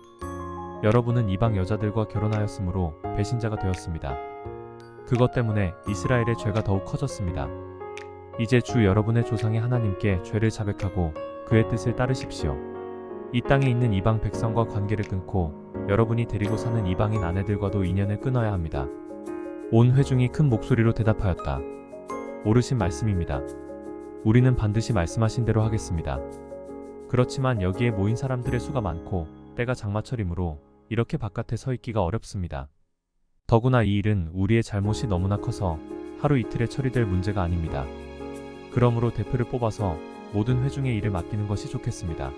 여러분은 이방 여자들과 결혼하였으므로 배신자가 되었습니다. 그것 때문에 이스라엘의 죄가 더욱 커졌습니다. 이제 주 여러분의 조상의 하나님께 죄를 자백하고 그의 뜻을 따르십시오. 이 땅에 있는 이방 백성과 관계를 끊고 여러분이 데리고 사는 이방인 아내들과도 인연을 끊어야 합니다. 온 회중이 큰 목소리로 대답하였다. 옳으신 말씀입니다. 우리는 반드시 말씀하신 대로 하겠습니다. 그렇지만 여기에 모인 사람들의 수가 많고 때가 장마철이므로 이렇게 바깥에 서 있기가 어렵습니다. 더구나 이 일은 우리의 잘못이 너무나 커서 하루 이틀에 처리될 문제가 아닙니다. 그러므로 대표를 뽑아서 모든 회중의 일을 맡기는 것이 좋겠습니다.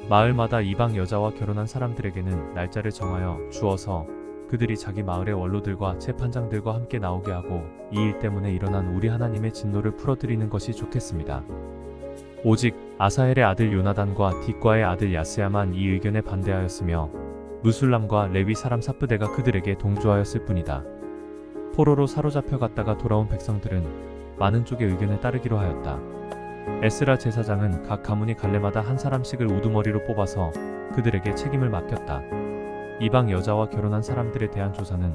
마을마다 이방 여자와 결혼한 사람들에게는 날짜를 정하여 주어서 그들이 자기 마을의 원로들과 재판장들과 함께 나오게 하고 이 일 때문에 일어난 우리 하나님의 진노를 풀어드리는 것이 좋겠습니다. 오직 아사헬의 아들 요나단과 딕과의 아들 야스야만 이 의견에 반대하였으며 무술람과 레위 사람 삽브대가 그들에게 동조하였을 뿐이다. 포로로 사로잡혀 갔다가 돌아온 백성들은 많은 쪽의 의견에 따르기로 하였다. 에스라 제사장은 각 가문이 갈래마다 한 사람씩을 우두머리로 뽑아서 그들에게 책임을 맡겼다. 이방 여자와 결혼한 사람들에 대한 조사는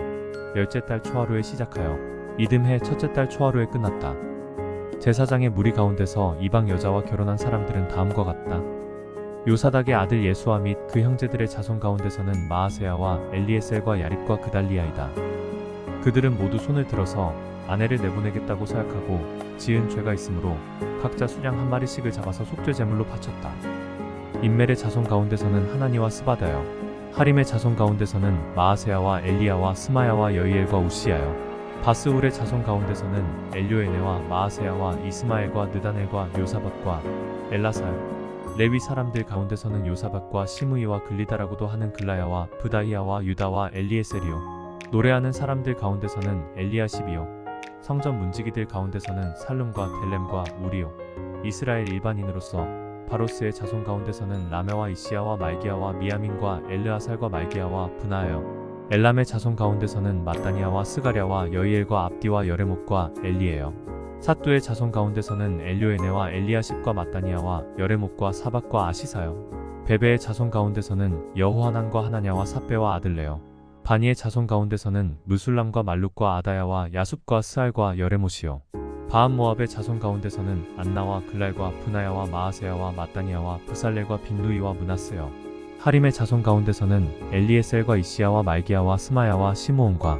열째 달 초하루에 시작하여 이듬해 첫째 달 초하루에 끝났다. 제사장의 무리 가운데서 이방 여자와 결혼한 사람들은 다음과 같다. 요사닥의 아들 예수아 및 그 형제들의 자손 가운데서는 마아세야와 엘리에셀과 야립과 그달리아이다. 그들은 모두 손을 들어서 아내를 내보내겠다고 서약하고 지은 죄가 있으므로 각자 수량 한 마리씩을 잡아서 속죄 제물로 바쳤다. 인멜의 자손 가운데서는 하나니와 스바다여, 하림의 자손 가운데서는 마아세야와 엘리야와 스마야와 여이엘과 우시야여, 바스울의 자손 가운데서는 엘료에네와 마아세야와 이스마엘과 느다넬과 요사밧과 엘라사여, 레위 사람들 가운데서는 요사밧과 시므이와 글리다라고도 하는 글라야와 브다이아와 유다와 엘리에셀이요, 노래하는 사람들 가운데서는 엘리야십이요, 성전 문지기들 가운데서는 살룸과 델렘과 우리요, 이스라엘 일반인으로서 바로스의 자손 가운데서는 라메와 이시야와 말기야와 미야민과 엘르아살과 말기야와 분하여, 엘람의 자손 가운데서는 마따니아와 스가랴와 여이엘과 압디와 여레목과 엘리에요. 삿두의 자손 가운데서는 엘료에네와 엘리야십과 마따니아와 여레목과 사박과 아시사요. 베베의 자손 가운데서는 여호하난과 하나냐와 삿베와 아들레요. 바니의 자손 가운데서는 무술람과 말룩과 아다야와 야숲과 스알과 여레못이요. 바암모압의 자손 가운데서는 안나와 글랄과 분하야와 마아세야와 마따니아와 브살렐과 빈누이와 므낫세요. 하림의 자손 가운데서는 엘리에셀과 이시야와 말기야와 스마야와 시므온과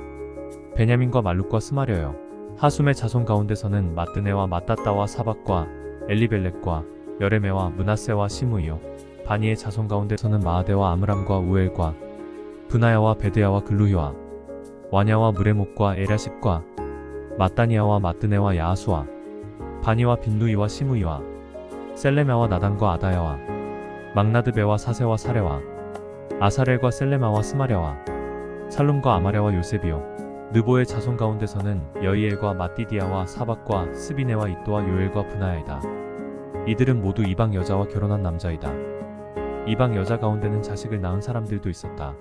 베냐민과 말룩과 스마려요. 하숨의 자손 가운데서는 마뜨네와 마따따와 사박과 엘리벨렉과 여레메와 므낫세와 시므이요. 바니의 자손 가운데서는 마아데와 아므람과 우엘과 분하야와 베드야와 글루히와 와냐와 무레목과 에라십과 마따니아와 마뜨네와 야하수와 바니와 빈누이와 시므이와 셀레메와 나단과 아다야와 막나드베와 사세와 사레와 아사렐과 셀레마와 스마랴와 살룸과 아마랴와 요셉이요. 느보의 자손 가운데서는 여이엘과 마띠디아와 사박과 스비네와 이또와 요엘과 분하야이다. 이들은 모두 이방 여자와 결혼한 남자이다. 이방 여자 가운데는 자식을 낳은 사람들도 있었다.